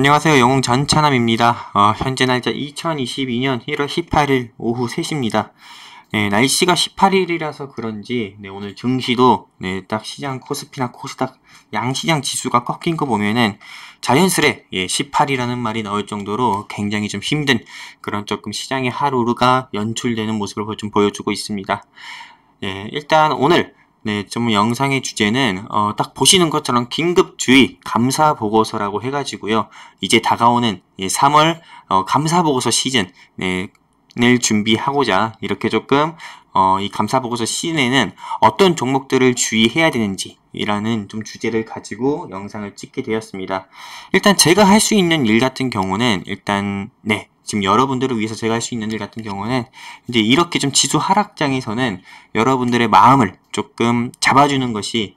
안녕하세요. 영웅 전찬함입니다. 현재 날짜 2022년 1월 18일 오후 3시입니다. 네, 날씨가 18일이라서 그런지 오늘 증시도 딱 시장 코스피나 코스닥 양시장 지수가 꺾인 거 보면은 자연스레 18이라는 말이 나올 정도로 굉장히 좀 힘든 그런 조금 시장의 하루가 연출되는 모습을 좀 보여주고 있습니다. 일단 오늘 좀 영상의 주제는 딱 보시는 것처럼 긴급주의 감사보고서라고 해가지고요. 이제 다가오는 3월 감사보고서 시즌 을 준비하고자 이렇게 조금 이 감사보고서 시즌에는 어떤 종목들을 주의해야 되는지라는 좀 주제를 가지고 영상을 찍게 되었습니다. 일단 제가 할 수 있는 일 같은 경우는 지금 여러분들을 위해서 제가 할 수 있는 일 같은 경우는 이제 이렇게 좀 지수 하락장에서는 여러분들의 마음을 조금 잡아주는 것이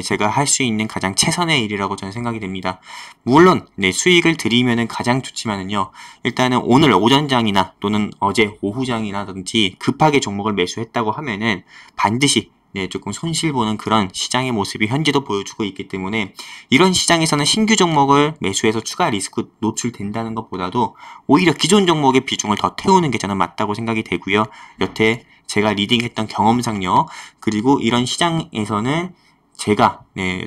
제가 할 수 있는 가장 최선의 일이라고 저는 생각이 됩니다. 물론 수익을 드리면은 가장 좋지만은요. 일단은 오늘 오전장이나 또는 어제 오후장이라든지 급하게 종목을 매수했다고 하면은 반드시 조금 손실보는 그런 시장의 모습이 현재도 보여주고 있기 때문에 이런 시장에서는 신규 종목을 매수해서 추가 리스크 노출된다는 것보다도 오히려 기존 종목의 비중을 더 태우는 게 저는 맞다고 생각이 되고요. 여태 제가 리딩했던 경험상요. 그리고 이런 시장에서는 제가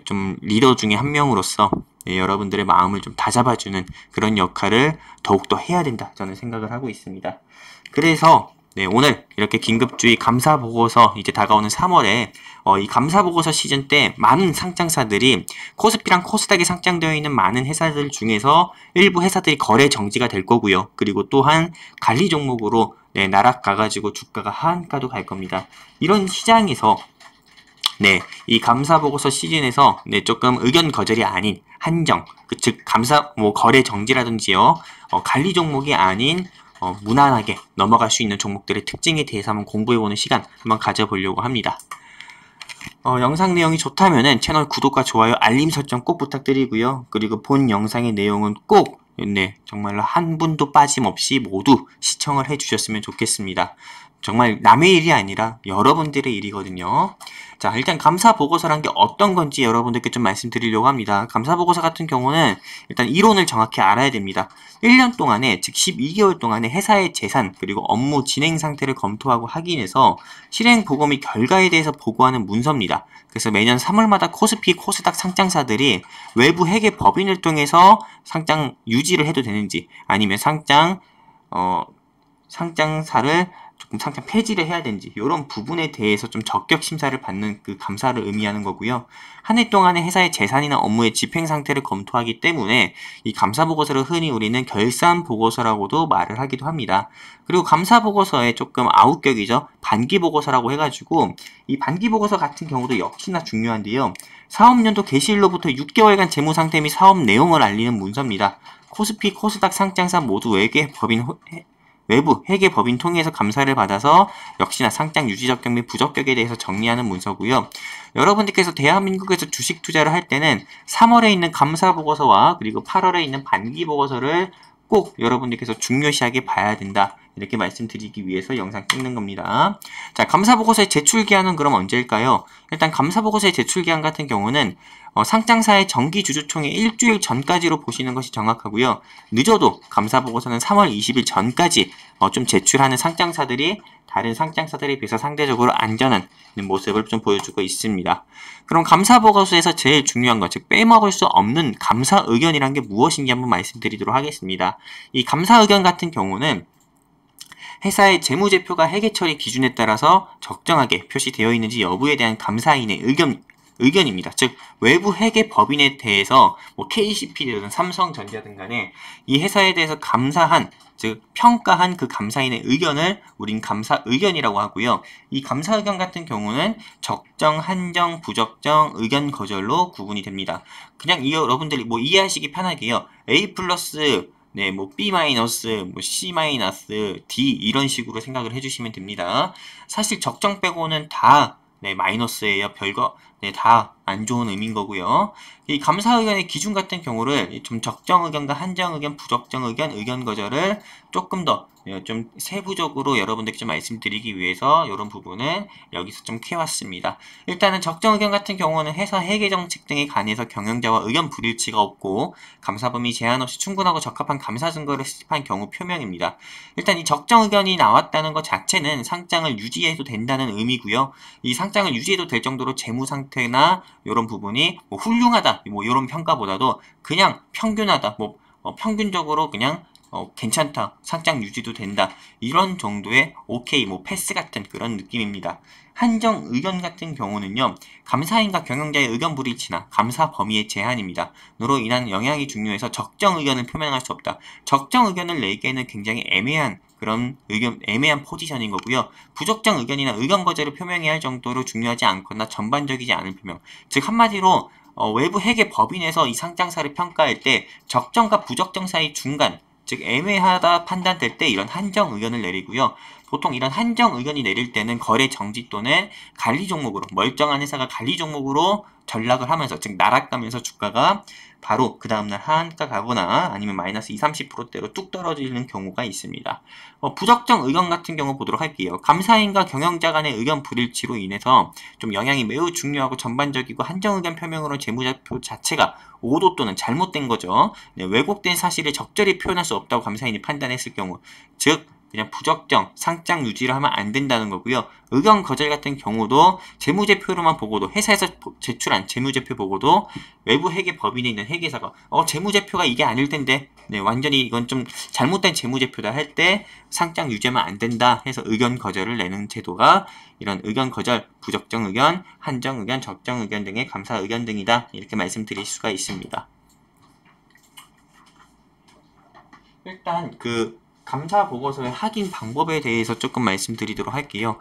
좀 리더 중에 한 명으로서 여러분들의 마음을 좀 다잡아주는 그런 역할을 더욱더 해야 된다 저는 생각을 하고 있습니다. 그래서 오늘 이렇게 긴급주의 감사보고서 이제 다가오는 3월에 이 감사보고서 시즌 때 많은 상장사들이 코스피랑 코스닥에 상장되어 있는 많은 회사들 중에서 일부 회사들이 거래 정지가 될 거고요. 그리고 또한 관리 종목으로 날아가가지고 주가가 하한가도 갈 겁니다. 이런 시장에서 이 감사보고서 시즌에서 조금 의견 거절이 아닌 한정, 즉 거래 정지라든지요, 관리 종목이 아닌 무난하게 넘어갈 수 있는 종목들의 특징에 대해서 한번 공부해보는 시간 한번 가져보려고 합니다. 영상 내용이 좋다면은 채널 구독과 좋아요, 알림 설정 꼭 부탁드리고요. 그리고 본 영상의 내용은 꼭 정말로 한 분도 빠짐없이 모두 시청을 해주셨으면 좋겠습니다. 정말 남의 일이 아니라 여러분들의 일이거든요. 자, 일단 감사보고서란 게 어떤 건지 여러분들께 좀 말씀드리려고 합니다. 감사보고서 같은 경우는 일단 이론을 정확히 알아야 됩니다. 1년 동안에, 즉 12개월 동안에 회사의 재산 그리고 업무 진행 상태를 검토하고 확인해서 실행 보고 및 결과에 대해서 보고하는 문서입니다. 그래서 매년 3월마다 코스피, 코스닥 상장사들이 외부 회계 법인을 통해서 상장 유지를 해도 되는지 아니면 상장사를 조금 상장 폐지를 해야 되는지 이런 부분에 대해서 좀 적격 심사를 받는 그 감사를 의미하는 거고요. 한 해 동안의 회사의 재산이나 업무의 집행 상태를 검토하기 때문에 이 감사 보고서를 흔히 우리는 결산 보고서라고도 말을 하기도 합니다. 그리고 감사 보고서에 조금 아웃격이죠. 반기 보고서라고 해가지고 이 반기 보고서 같은 경우도 역시나 중요한데요. 사업년도 개시일로부터 6개월간 재무 상태 및 사업 내용을 알리는 문서입니다. 코스피, 코스닥 상장사 모두 외부 회계 법인 통해서 감사를 받아서 역시나 상장 유지 적격 및 부적격에 대해서 정리하는 문서고요. 여러분들께서 대한민국에서 주식 투자를 할 때는 3월에 있는 감사 보고서와 그리고 8월에 있는 반기 보고서를 꼭 여러분들께서 중요시하게 봐야 된다. 이렇게 말씀드리기 위해서 영상 찍는 겁니다. 자, 감사보고서의 제출기한은 그럼 언제일까요? 일단 감사보고서의 제출기한 같은 경우는 상장사의 정기주주총회 일주일 전까지로 보시는 것이 정확하고요. 늦어도 감사보고서는 3월 20일 전까지 좀 제출하는 상장사들이 다른 상장사들에 비해서 상대적으로 안전한 모습을 좀 보여주고 있습니다. 그럼 감사보고서에서 제일 중요한 것, 즉 빼먹을 수 없는 감사 의견이란 게 무엇인지 한번 말씀드리도록 하겠습니다. 이 감사 의견 같은 경우는 회사의 재무제표가 회계처리 기준에 따라서 적정하게 표시되어 있는지 여부에 대한 감사인의 의견입니다. 즉 외부 회계 법인에 대해서 KCP든 삼성전자든 간에 이 회사에 대해서 감사한, 즉 평가한 그 감사인의 의견을 우린 감사 의견이라고 하고요. 이 감사 의견 같은 경우는 적정, 한정, 부적정, 의견 거절로 구분이 됩니다. 그냥 여러분들이 이해하시기 편하게요. A 플러스 B 마이너스, C 마이너스, D 이런 식으로 생각을 해주시면 됩니다. 사실 적정 빼고는 다 마이너스예요. 별거 네, 다 안 좋은 의미인 거고요. 이 감사 의견의 기준 같은 경우를 좀 적정 의견과 한정 의견, 부적정 의견, 의견 거절을 조금 더 좀 세부적으로 여러분들께 좀 말씀드리기 위해서 이런 부분은 여기서 좀 캐왔습니다. 일단은 적정 의견 같은 경우는 회사 회계 정책 등에 관해서 경영자와 의견 불일치가 없고 감사 범위 제한 없이 충분하고 적합한 감사 증거를 수집한 경우 표명입니다. 일단 이 적정 의견이 나왔다는 것 자체는 상장을 유지해도 된다는 의미고요. 이 상장을 유지해도 될 정도로 재무 상태나 이런 부분이 뭐 훌륭하다, 뭐 이런 평가보다도 그냥 평균하다, 뭐 평균적으로 그냥 괜찮다, 상장 유지도 된다, 이런 정도의 오케이, 뭐 패스 같은 그런 느낌입니다. 한정 의견 같은 경우는요, 감사인과 경영자의 의견 불일치나 감사 범위의 제한입니다. 으로 인한 영향이 중요해서 적정 의견을 표명할 수 없다. 적정 의견을 내기에는 굉장히 애매한 그런 애매한 포지션인 거고요. 부적정 의견이나 의견 거절을 표명해야 할 정도로 중요하지 않거나 전반적이지 않은 표명. 즉 한마디로 외부 회계 법인에서 이 상장사를 평가할 때 적정과 부적정 사이 중간, 즉 애매하다 판단될 때 이런 한정 의견을 내리고요. 보통 이런 한정 의견이 내릴 때는 거래 정지 또는 관리 종목으로, 멀쩡한 회사가 관리 종목으로 전락을 하면서, 즉 나락가면서 주가가 바로 그 다음날 하한가 가거나 아니면 마이너스 20, 30%대로 뚝 떨어지는 경우가 있습니다. 부적정 의견 같은 경우 보도록 할게요. 감사인과 경영자 간의 의견 불일치로 인해서 좀 영향이 매우 중요하고 전반적이고 한정 의견 표명으로 재무제표 자체가 오도 또는 잘못된 거죠. 네, 왜곡된 사실을 적절히 표현할 수 없다고 감사인이 판단했을 경우, 즉 그냥 부적정, 상장 유지를 하면 안 된다는 거고요. 의견 거절 같은 경우도 재무제표로만 보고도, 회사에서 제출한 재무제표 보고도 외부 회계 법인에 있는 회계사가 재무제표가 이게 아닐 텐데, 네, 완전히 이건 좀 잘못된 재무제표다 할 때 상장 유지하면 안 된다 해서 의견 거절을 내는 제도가 이런 의견 거절, 부적정 의견, 한정 의견, 적정 의견 등의 감사 의견 등이다, 이렇게 말씀드릴 수가 있습니다. 일단 감사 보고서의 확인 방법에 대해서 조금 말씀드리도록 할게요.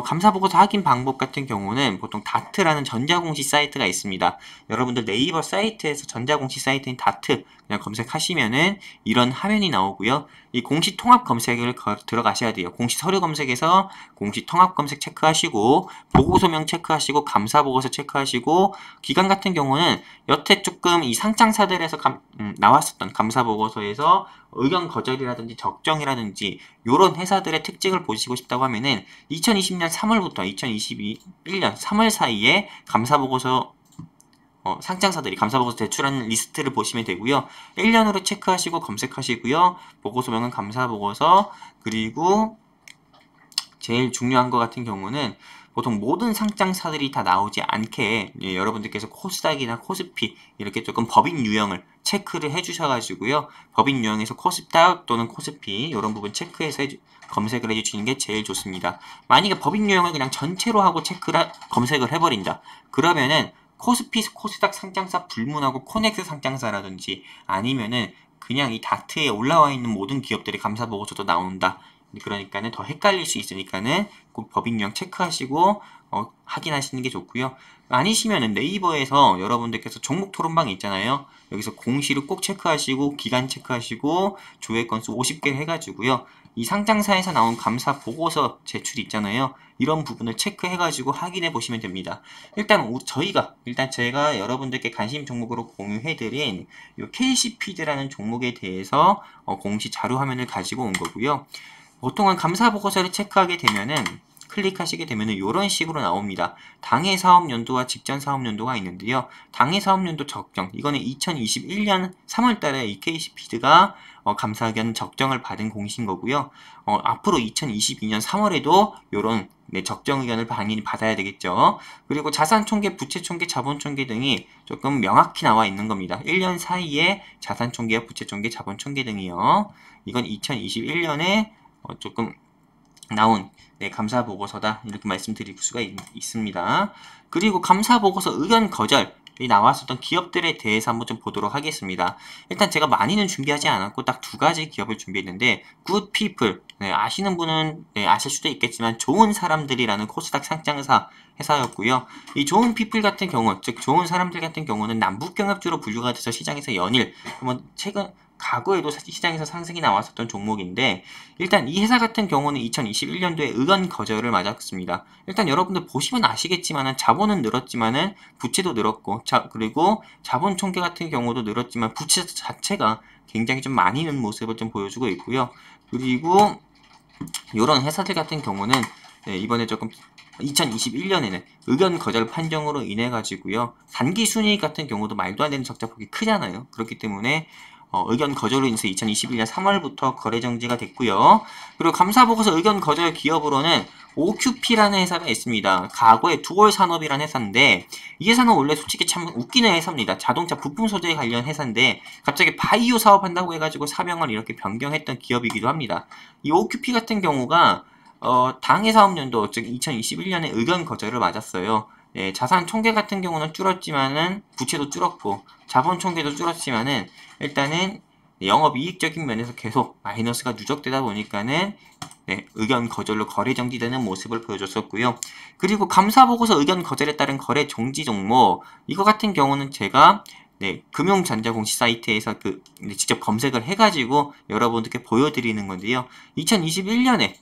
감사 보고서 확인 방법 같은 경우는 보통 다트라는 전자공시 사이트가 있습니다. 여러분들 네이버 사이트에서 전자공시 사이트인 다트 그냥 검색하시면은 이런 화면이 나오고요. 이 공시 통합 검색을 들어가셔야 돼요. 공시 서류 검색에서 공시 통합 검색 체크하시고 보고서명 체크하시고 감사 보고서 체크하시고, 기간 같은 경우는 여태 조금 이 상장사들에서 나왔었던 감사 보고서에서 의견 거절이라든지 적정이라든지 요런 회사들의 특징을 보시고 싶다고 하면은 2020년 3월부터 2021년 3월 사이에 감사보고서 상장사들이 감사보고서 제출한 리스트를 보시면 되고요. 1년으로 체크하시고 검색하시고요. 보고서명은 감사보고서, 그리고 제일 중요한 것 같은 경우는 보통 모든 상장사들이 다 나오지 않게 여러분들께서 코스닥이나 코스피 이렇게 조금 법인 유형을 체크를 해주셔가지고요. 법인 유형에서 코스닥 또는 코스피 이런 부분 체크해서 검색을 해주시는 게 제일 좋습니다. 만약에 법인 유형을 그냥 전체로 하고 검색을 해버린다. 그러면은 코스피, 코스닥 상장사 불문하고 코넥스 상장사라든지 아니면은 그냥 이 다트에 올라와 있는 모든 기업들의 감사 보고서도 나온다. 그러니까는 더 헷갈릴 수 있으니까는 꼭 법인 유형 체크하시고 확인하시는 게 좋고요. 아니시면은 네이버에서 여러분들께서 종목 토론방이 있잖아요. 여기서 공시를 꼭 체크하시고 기간 체크하시고 조회 건수 50개 해가지고요. 이 상장사에서 나온 감사 보고서 제출이 있잖아요. 이런 부분을 체크해가지고 확인해 보시면 됩니다. 일단 제가 여러분들께 관심 종목으로 공유해드린 이 KCPD라는 종목에 대해서 공시 자료 화면을 가지고 온 거고요. 보통은 감사 보고서를 체크하게 되면은 클릭하시게 되면은 이런 식으로 나옵니다. 당해 사업연도와 직전 사업연도가 있는데요. 당해 사업연도 적정, 이거는 2021년 3월달에 이 KCPD가 감사 의견 적정을 받은 공시인 거고요. 앞으로 2022년 3월에도 이런 적정 의견을 당연히 받아야 되겠죠. 그리고 자산총계, 부채총계, 자본총계 등이 조금 명확히 나와 있는 겁니다. 1년 사이에 자산총계와 부채총계, 자본총계 등이요. 이건 2021년에 조금 나온 감사 보고서다, 이렇게 말씀드릴 수가 있습니다. 그리고 감사 보고서 의견 거절이 나왔었던 기업들에 대해서 한번 좀 보도록 하겠습니다. 일단 제가 많이는 준비하지 않았고 딱 두 가지 기업을 준비했는데, Good People, 아시는 분은 아실 수도 있겠지만 좋은 사람들이라는 코스닥 상장사 회사였고요. 이 좋은 피플 같은 경우, 즉 좋은 사람들 같은 경우는 남북경협주로 분류가 돼서 시장에서 연일 한번 최근 과거에도 시장에서 상승이 나왔었던 종목인데 일단 이 회사 같은 경우는 2021년도에 의견 거절을 맞았습니다. 일단 여러분들 보시면 아시겠지만은 자본은 늘었지만은 부채도 늘었고 그리고 자본 총계 같은 경우도 늘었지만 부채 자체가 굉장히 좀 많이 는 모습을 좀 보여주고 있고요. 그리고 이런 회사들 같은 경우는 이번에 조금 2021년에는 의견 거절 판정으로 인해 가지고요. 단기 순이익 같은 경우도 말도 안 되는 적자폭이 크잖아요. 그렇기 때문에 의견 거절로 인해서 2021년 3월부터 거래 정지가 됐고요. 그리고 감사보고서 의견 거절 기업으로는 OQP라는 회사가 있습니다. 과거에 두월산업이라는 회사인데 이 회사는 원래 솔직히 참 웃기는 회사입니다. 자동차 부품 소재 관련 회사인데 갑자기 바이오 사업한다고 해가지고 사명을 이렇게 변경했던 기업이기도 합니다. 이 OQP 같은 경우가 당해 사업연도 즉 2021년에 의견 거절을 맞았어요. 네, 자산 총계 같은 경우는 줄었지만은 부채도 줄었고 자본 총계도 줄었지만은 일단은 영업이익적인 면에서 계속 마이너스가 누적되다 보니까는 의견 거절로 거래 정지되는 모습을 보여줬었고요. 그리고 감사보고서 의견 거절에 따른 거래 정지 종목 이거 같은 경우는 제가 금융전자공시 사이트에서 직접 검색을 해가지고 여러분들께 보여드리는 건데요. 2021년부터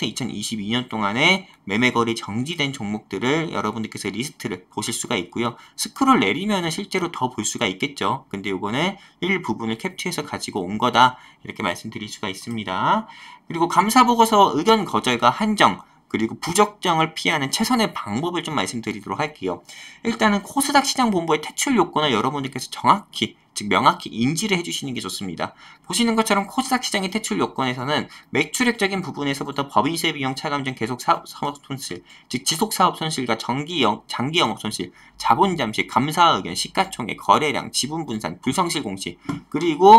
2022년 동안에 매매거래 정지된 종목들을 여러분들께서 리스트를 보실 수가 있고요. 스크롤 내리면은 실제로 더 볼 수가 있겠죠. 근데 요거는 일부분을 캡처해서 가지고 온 거다. 이렇게 말씀드릴 수가 있습니다. 그리고 감사보고서 의견 거절과 한정, 그리고 부적정을 피하는 최선의 방법을 좀 말씀드리도록 할게요. 일단은 코스닥 시장본부의 퇴출 요건을 여러분들께서 정확히 즉 명확히 인지를 해주시는 게 좋습니다. 보시는 것처럼 코스닥 시장의 퇴출 요건에서는 매출액적인 부분에서부터 법인세 비용 차감 등 계속 사업 손실, 즉 지속 사업 손실과 장기 영업 손실, 자본 잠식, 감사 의견, 시가총액, 거래량, 지분 분산, 불성실 공시, 그리고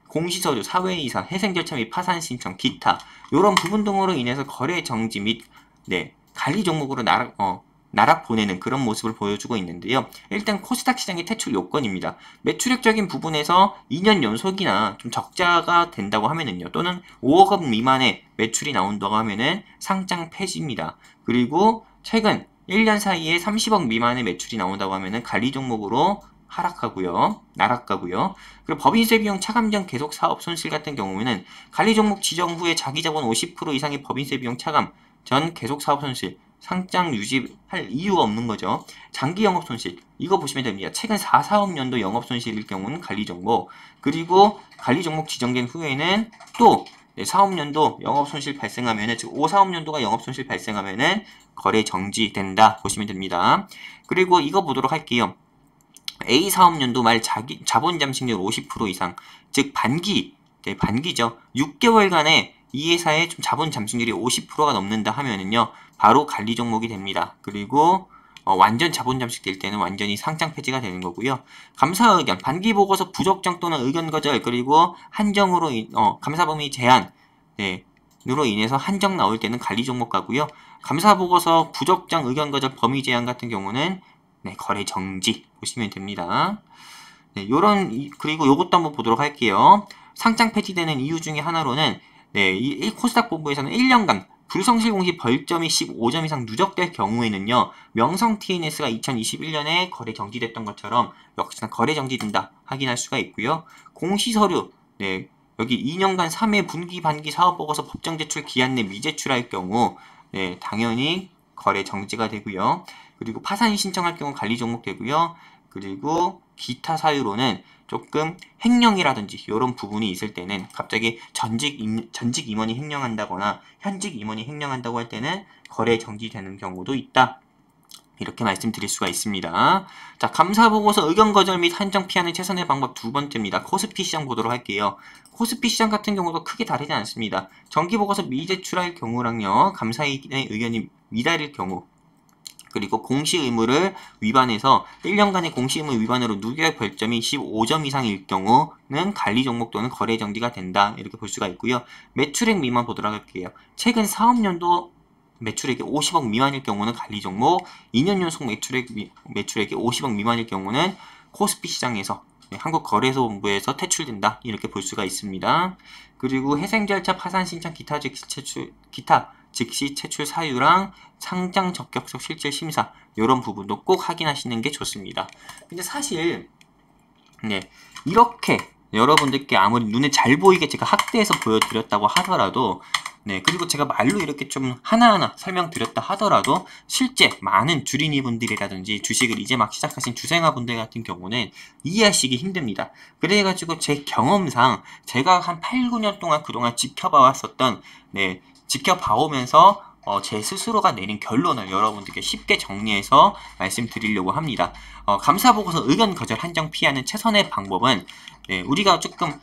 공시서류, 사회이사, 회생절차 및 파산 신청, 기타 이런 부분 등으로 인해서 거래 정지 및 관리 종목으로 나락 보내는 그런 모습을 보여주고 있는데요. 일단 코스닥 시장의 퇴출 요건입니다. 매출액적인 부분에서 2년 연속이나 좀 적자가 된다고 하면은요, 또는 5억 원 미만의 매출이 나온다고 하면은 상장 폐지입니다. 그리고 최근 1년 사이에 30억 미만의 매출이 나온다고 하면은 관리 종목으로 나락가고요. 그리고 법인세 비용 차감 전 계속 사업 손실 같은 경우에는 관리 종목 지정 후에 자기 자본 50% 이상의 법인세 비용 차감 전 계속 사업 손실, 상장 유지할 이유가 없는 거죠. 장기 영업 손실, 이거 보시면 됩니다. 최근 4, 4업년도 영업 손실일 경우는 관리 종목, 그리고 관리 종목 지정된 후에는 또 4업년도 영업 손실 발생하면은, 즉 5, 4업년도가 영업 손실 발생하면은 거래 정지된다 보시면 됩니다. 그리고 이거 보도록 할게요. A 사업연도 말 자본 잠식률 50% 이상, 즉 반기죠. 6개월간에 이 회사의 좀 자본 잠식률이 50%가 넘는다 하면은요, 바로 관리 종목이 됩니다. 그리고 완전 자본 잠식될 때는 완전히 상장 폐지가 되는 거고요. 감사 의견, 반기 보고서 부적정 또는 의견 거절, 그리고 한정으로 감사 범위 제한, 으로 인해서 한정 나올 때는 관리 종목 가고요. 감사 보고서 부적정 의견 거절 범위 제한 같은 경우는 거래 정지 보시면 됩니다. 그리고 요것도 한번 보도록 할게요. 상장 폐지되는 이유 중에 하나로는 이 코스닥 본부에서는 1년간 불성실 공시 벌점이 15점 이상 누적될 경우에는요, 명성 TNS가 2021년에 거래 정지됐던 것처럼 역시나 거래 정지된다 확인할 수가 있고요. 공시서류, 여기 2년간 3회 분기 반기 사업보고서 법정 제출 기한 내 미제출할 경우 당연히 거래 정지가 되고요. 그리고 파산 신청할 경우 관리 종목 되고요. 그리고 기타 사유로는 조금 횡령이라든지 이런 부분이 있을 때는 갑자기 전직 임원이 횡령한다거나 현직 임원이 횡령한다고 할 때는 거래 정지되는 경우도 있다. 이렇게 말씀드릴 수가 있습니다. 자, 감사보고서 의견 거절 및 한정 피하는 최선의 방법 두 번째입니다. 코스피 시장 보도록 할게요. 코스피 시장 같은 경우도 크게 다르지 않습니다. 정기보고서 미제출할 경우랑요, 감사인의 의견이 미달일 경우, 그리고 공시 의무를 위반해서 1년간의 공시 의무 위반으로 누적 벌점이 15점 이상일 경우는 관리 종목 또는 거래 정지가 된다. 이렇게 볼 수가 있고요. 매출액 미만 보도록 할게요. 최근 사업년도 매출액이 50억 미만일 경우는 관리 종목, 2년 연속 매출액이 50억 미만일 경우는 코스피 시장에서 한국거래소본부에서 퇴출된다. 이렇게 볼 수가 있습니다. 그리고 회생절차 파산 신청 기타 즉시 퇴출 사유랑 상장 적격적 실질 심사 이런 부분도 꼭 확인하시는 게 좋습니다. 근데 사실 네, 이렇게 여러분들께 아무리 눈에 잘 보이게 제가 확대해서 보여드렸다고 하더라도 네, 그리고 제가 말로 이렇게 좀 하나하나 설명드렸다 하더라도 실제 많은 주린이분들이라든지 주식을 이제 막 시작하신 주생아분들 같은 경우는 이해하시기 힘듭니다. 그래가지고 제 경험상 제가 한 8, 9년 동안 그동안 지켜봐왔었던 네, 지켜봐오면서 제 스스로가 내린 결론을 여러분들께 쉽게 정리해서 말씀드리려고 합니다. 감사보고서 의견 거절 한정 피하는 최선의 방법은 네, 우리가 조금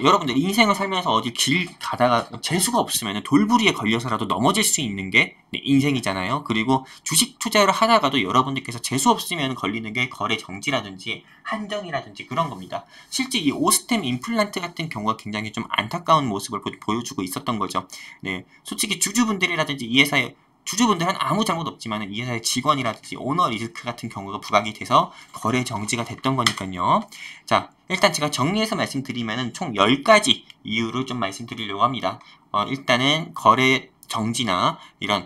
여러분들 인생을 살면서 어디 길 가다가 재수가 없으면 돌부리에 걸려서라도 넘어질 수 있는 게 네, 인생이잖아요. 그리고 주식 투자를 하다가도 여러분들께서 재수 없으면 걸리는 게 거래 정지라든지 한정이라든지 그런 겁니다. 실제 이 오스템 임플란트 같은 경우가 굉장히 좀 안타까운 모습을 보여주고 있었던 거죠. 네, 솔직히 주주분들이라든지 이 회사의 주주분들은 아무 잘못 없지만 이 회사의 직원이라든지 오너 리스크 같은 경우가 부각이 돼서 거래 정지가 됐던 거니까요. 자, 일단 제가 정리해서 말씀드리면 총 10가지 이유를 좀 말씀드리려고 합니다. 일단은 거래 정지나 이런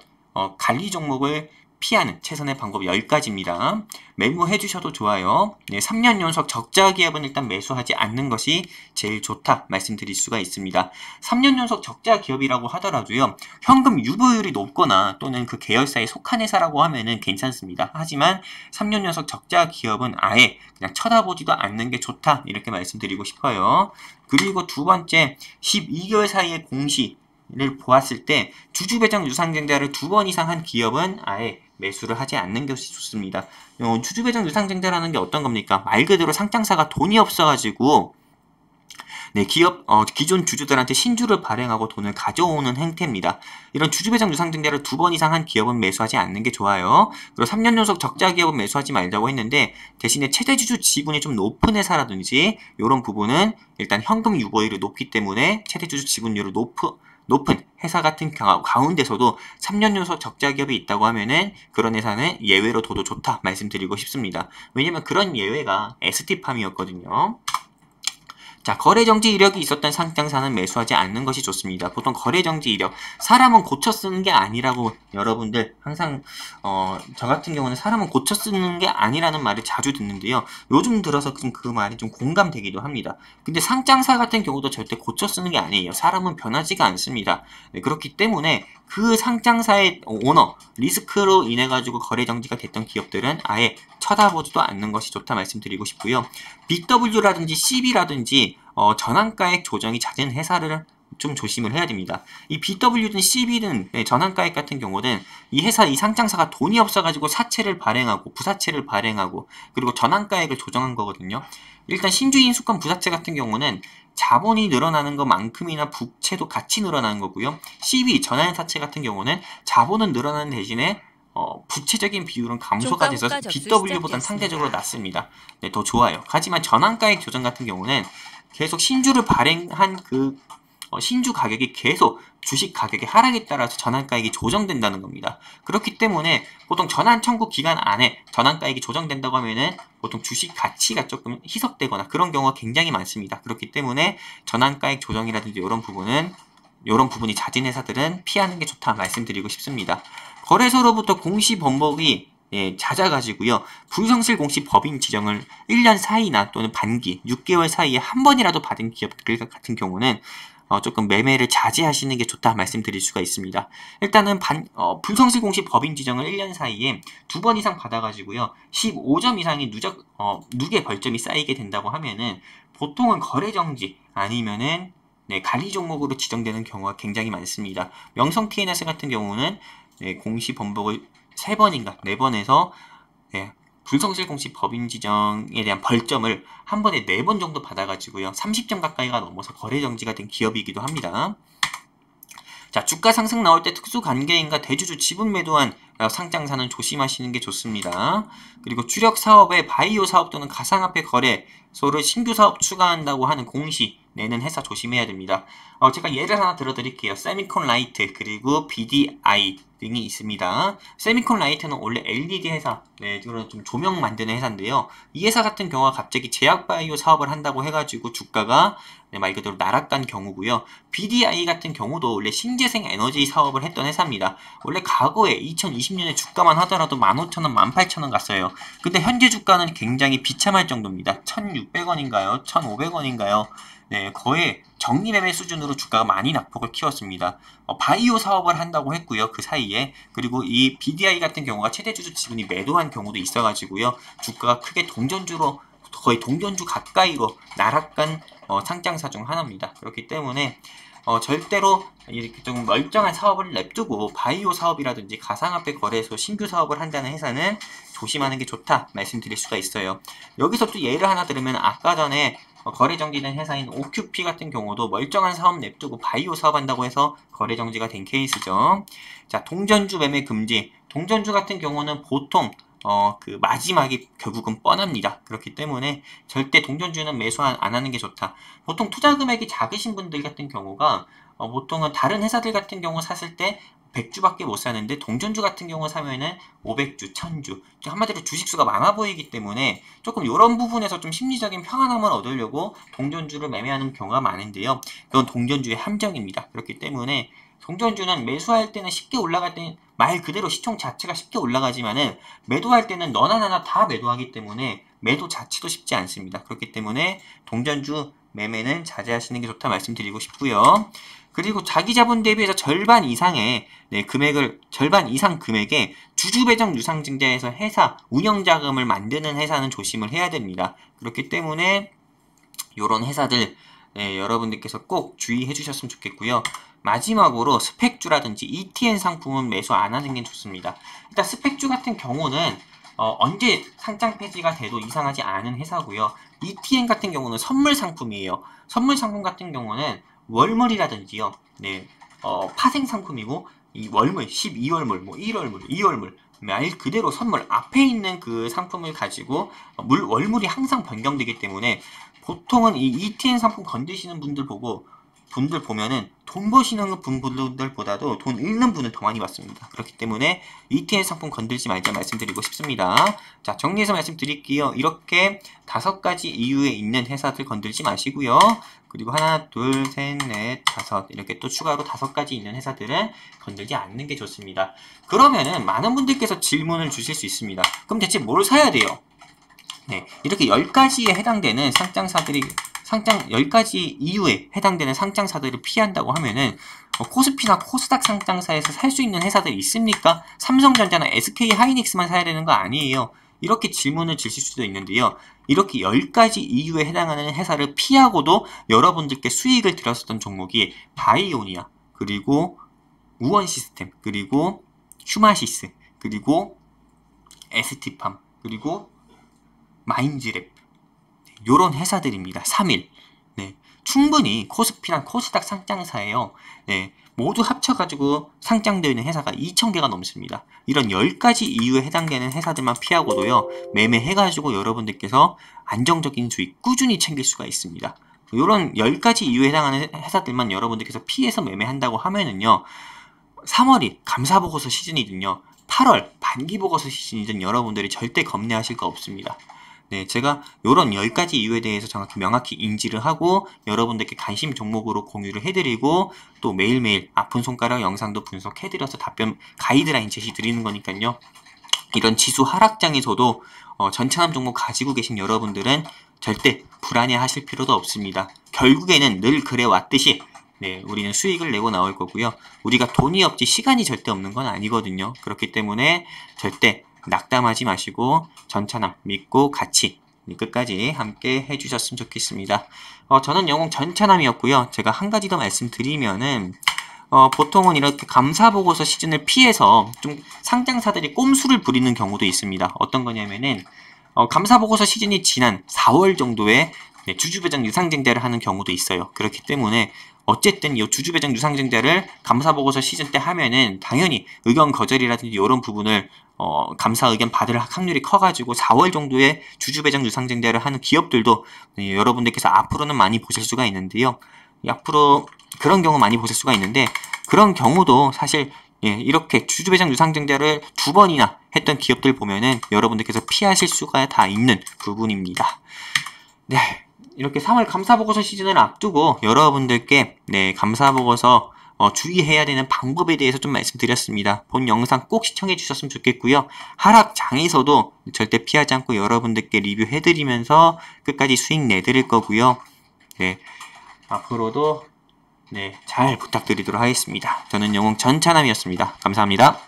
관리 종목을 피하는 최선의 방법 10가지입니다. 메모해 주셔도 좋아요. 네, 3년 연속 적자 기업은 일단 매수하지 않는 것이 제일 좋다 말씀드릴 수가 있습니다. 3년 연속 적자 기업이라고 하더라도요. 현금 유보율이 높거나 또는 그 계열사에 속한 회사라고 하면은 괜찮습니다. 하지만 3년 연속 적자 기업은 아예 그냥 쳐다보지도 않는 게 좋다 이렇게 말씀드리고 싶어요. 그리고 두 번째 12개월 사이의 공시를 보았을 때 주주배정 유상증자를 2번 이상 한 기업은 아예 매수를 하지 않는 것이 좋습니다. 주주배정 유상증자라는 게 어떤 겁니까? 말 그대로 상장사가 돈이 없어가지고 네, 기존 주주들한테 신주를 발행하고 돈을 가져오는 행태입니다. 이런 주주배정 유상증자를 2번 이상 한 기업은 매수하지 않는 게 좋아요. 그리고 3년 연속 적자 기업은 매수하지 말자고 했는데 대신에 최대 주주 지분이 좀 높은 회사라든지 이런 부분은 일단 현금 유보율이 높기 때문에 최대 주주 지분율을 높은 회사 같은 가운데서도 3년 연속 적자 기업이 있다고 하면은 그런 회사는 예외로 둬도 좋다 말씀드리고 싶습니다. 왜냐면 그런 예외가 ST팜이었거든요. 자, 거래정지 이력이 있었던 상장사는 매수하지 않는 것이 좋습니다. 보통 거래정지 이력, 사람은 고쳐 쓰는 게 아니라고 여러분들 항상 저 같은 경우는 사람은 고쳐 쓰는 게 아니라는 말을 자주 듣는데요. 요즘 들어서 그 말이 좀 공감되기도 합니다. 근데 상장사 같은 경우도 절대 고쳐 쓰는 게 아니에요. 사람은 변하지가 않습니다. 네, 그렇기 때문에 그 상장사의 오너, 리스크로 인해 가지고 거래정지가 됐던 기업들은 아예 쳐다보지도 않는 것이 좋다 말씀드리고 싶고요. BW라든지 CB라든지 전환가액 조정이 잦은 회사를 좀 조심을 해야 됩니다. 이 BW든 CB든 전환가액 같은 경우는 이 상장사가 돈이 없어가지고 사채를 발행하고 부사채를 발행하고 그리고 전환가액을 조정한 거거든요. 일단 신주인 수권 부사채 같은 경우는 자본이 늘어나는 것만큼이나 부채도 같이 늘어나는 거고요. CB 전환사채 같은 경우는 자본은 늘어나는 대신에 부채적인 비율은 감소가 돼서 BW보다는 상대적으로 낮습니다. 네, 더 좋아요. 하지만 전환가액 조정 같은 경우는 계속 신주를 발행한 그 신주 가격이 계속 주식 가격의 하락에 따라서 전환가액이 조정된다는 겁니다. 그렇기 때문에 보통 전환 청구 기간 안에 전환가액이 조정된다고 하면은 보통 주식 가치가 조금 희석되거나 그런 경우가 굉장히 많습니다. 그렇기 때문에 전환가액 조정이라든지 이런 부분이 잦은 회사들은 피하는 게 좋다 말씀드리고 싶습니다. 거래소로부터 공시 번복이 잦아가지고요. 불성실 공시 법인 지정을 1년 사이나 또는 반기, 6개월 사이에 한 번이라도 받은 기업들 같은 경우는 조금 매매를 자제하시는 게 좋다 말씀드릴 수가 있습니다. 일단은 불성실 공시 법인 지정을 1년 사이에 2번 이상 받아가지고요. 15점 이상의 누계 벌점이 쌓이게 된다고 하면은 보통은 거래정지 아니면은 관리 종목으로 지정되는 경우가 굉장히 많습니다. 명성 TNS 같은 경우는 공시 번복을 3번인가 4번에서 불성실 공시 법인 지정에 대한 벌점을 한 번에 4번 정도 받아가지고요. 30점 가까이가 넘어서 거래정지가 된 기업이기도 합니다. 자, 주가 상승 나올 때 특수관계인과 대주주 지분 매도한 상장사는 조심하시는 게 좋습니다. 그리고 주력 사업에 바이오 사업 또는 가상화폐 거래소를 신규 사업 추가한다고 하는 공시 내는 회사 조심해야 됩니다. 제가 예를 하나 들어드릴게요. 세미콘 라이트 그리고 BDI 등이 있습니다. 세미콘 라이트는 원래 LED 회사, 네, 그런 좀 조명 만드는 회사인데요. 이 회사 같은 경우가 갑자기 제약바이오 사업을 한다고 해가지고 주가가 네, 말 그대로 나락간 경우고요. BDI 같은 경우도 원래 신재생 에너지 사업을 했던 회사입니다. 원래 과거에 2020년에 주가만 하더라도 15,000원, 18,000원 갔어요. 근데 현재 주가는 굉장히 비참할 정도입니다. 1,600원인가요? 1,500원인가요? 네, 거의 정리매매 수준으로 주가가 많이 낙폭을 키웠습니다. 바이오 사업을 한다고 했고요. 그 사이에. 그리고 이 BDI 같은 경우가 최대 주주 지분이 매도한 경우도 있어가지고요. 주가가 크게 동전주로 거의 동전주 가까이로 나락간 상장사 중 하나입니다. 그렇기 때문에 절대로 이렇게 좀 멀쩡한 사업을 냅두고 바이오 사업이라든지 가상화폐 거래소 신규 사업을 한다는 회사는 조심하는 게 좋다 말씀드릴 수가 있어요. 여기서 또 예를 하나 들으면 아까 전에 거래 정지된 회사인 OQP 같은 경우도 멀쩡한 사업 냅두고 바이오 사업 한다고 해서 거래 정지가 된 케이스죠. 자, 동전주 매매 금지. 동전주 같은 경우는 보통 그 마지막이 결국은 뻔합니다. 그렇기 때문에 절대 동전주는 매수 안 하는 게 좋다. 보통 투자 금액이 작으신 분들 같은 경우가 보통은 다른 회사들 같은 경우 샀을 때 100주밖에 못 사는데 동전주 같은 경우 사면은 500주, 1000주 한마디로 주식수가 많아 보이기 때문에 조금 이런 부분에서 좀 심리적인 평안함을 얻으려고 동전주를 매매하는 경우가 많은데요. 그건 동전주의 함정입니다. 그렇기 때문에 동전주는 매수할 때는 쉽게 올라갈 때는 말 그대로 시총 자체가 쉽게 올라가지만은 매도할 때는 너나 나나 다 매도하기 때문에 매도 자체도 쉽지 않습니다. 그렇기 때문에 동전주 매매는 자제하시는 게 좋다 말씀드리고 싶고요. 그리고 자기 자본 대비해서 절반 이상의 절반 이상 금액의 주주 배정 유상증자에서 회사 운영 자금을 만드는 회사는 조심을 해야 됩니다. 그렇기 때문에 이런 회사들 여러분들께서 꼭 주의해 주셨으면 좋겠고요. 마지막으로 스펙주라든지 ETN 상품은 매수 안 하는 게 좋습니다. 일단 스펙주 같은 경우는 언제 상장 폐지가 돼도 이상하지 않은 회사고요. ETN 같은 경우는 선물 상품이에요. 선물 상품 같은 경우는 월물이라든지요. 네, 파생 상품이고 이 월물, 12월물, 뭐 1월물, 2월물 말 그대로 선물 앞에 있는 그 상품을 가지고 월물이 항상 변경되기 때문에 보통은 이 ETN 상품 건드시는 분들 보면은 돈 버시는 분들보다도 돈 잃는 분을 더 많이 봤습니다. 그렇기 때문에 ETN 상품 건들지 말자 말씀드리고 싶습니다. 자, 정리해서 말씀드릴게요. 이렇게 5가지 이유에 있는 회사들 건들지 마시고요. 그리고 하나, 둘, 셋, 넷, 5 이렇게 또 추가로 5가지 있는 회사들은 건들지 않는 게 좋습니다. 그러면은 많은 분들께서 질문을 주실 수 있습니다. 그럼 대체 뭘 사야 돼요? 네, 이렇게 10가지에 해당되는 상장사들이 10가지 이유에 해당되는 상장사들을 피한다고 하면은 코스피나 코스닥 상장사에서 살 수 있는 회사들이 있습니까? 삼성전자나 SK 하이닉스만 사야 되는 거 아니에요. 이렇게 질문을 주실 수도 있는데요. 이렇게 10가지 이유에 해당하는 회사를 피하고도 여러분들께 수익을 들었었던 종목이 바이오니아, 그리고 우원시스템, 그리고 휴마시스, 그리고 ST팜, 그리고 마인즈랩 요런 회사들입니다. 3일. 네, 충분히 코스피나 코스닥 상장사예요. 네, 모두 합쳐가지고 상장되어 있는 회사가 2,000개가 넘습니다. 이런 10가지 이유에 해당되는 회사들만 피하고도요, 매매해가지고 여러분들께서 안정적인 수익 꾸준히 챙길 수가 있습니다. 이런 10가지 이유에 해당하는 회사들만 여러분들께서 피해서 매매한다고 하면은요, 3월이 감사보고서 시즌이든요, 8월 반기보고서 시즌이든 여러분들이 절대 겁내하실 거 없습니다. 네, 제가 이런 10가지 이유에 대해서 정확히 명확히 인지를 하고 여러분들께 관심 종목으로 공유를 해드리고 또 매일매일 아픈 손가락 영상도 분석해드려서 답변 가이드라인 제시 드리는 거니까요. 이런 지수 하락장에서도 전차남 종목 가지고 계신 여러분들은 절대 불안해하실 필요도 없습니다. 결국에는 늘 그래왔듯이 네, 우리는 수익을 내고 나올 거고요. 우리가 돈이 없지 시간이 절대 없는 건 아니거든요. 그렇기 때문에 절대 낙담하지 마시고 전차남 믿고 같이 끝까지 함께 해주셨으면 좋겠습니다. 저는 영웅 전차남이었고요. 제가 한 가지 더 말씀드리면은 보통은 이렇게 감사보고서 시즌을 피해서 좀 상장사들이 꼼수를 부리는 경우도 있습니다. 어떤 거냐면은 감사보고서 시즌이 지난 4월 정도에 주주배정 유상증자를 하는 경우도 있어요. 그렇기 때문에 어쨌든 이 주주배정 유상증자를 감사보고서 시즌 때 하면은 당연히 의견 거절이라든지 이런 부분을 감사 의견 받을 확률이 커가지고 4월 정도에 주주배정 유상증자를 하는 기업들도 여러분들께서 앞으로는 많이 보실 수가 있는데요. 앞으로 그런 경우 많이 보실 수가 있는데 그런 경우도 사실 이렇게 주주배당 유상증자를 2번이나 했던 기업들 보면은 여러분들께서 피하실 수가 다 있는 부분입니다. 네, 이렇게 3월 감사보고서 시즌을 앞두고 여러분들께 감사보고서 주의해야 되는 방법에 대해서 좀 말씀드렸습니다. 본 영상 꼭 시청해 주셨으면 좋겠고요. 하락장에서도 절대 피하지 않고 여러분들께 리뷰해드리면서 끝까지 수익 내드릴 거고요. 앞으로도 잘 부탁드리도록 하겠습니다. 저는 영웅 전차남이었습니다. 감사합니다.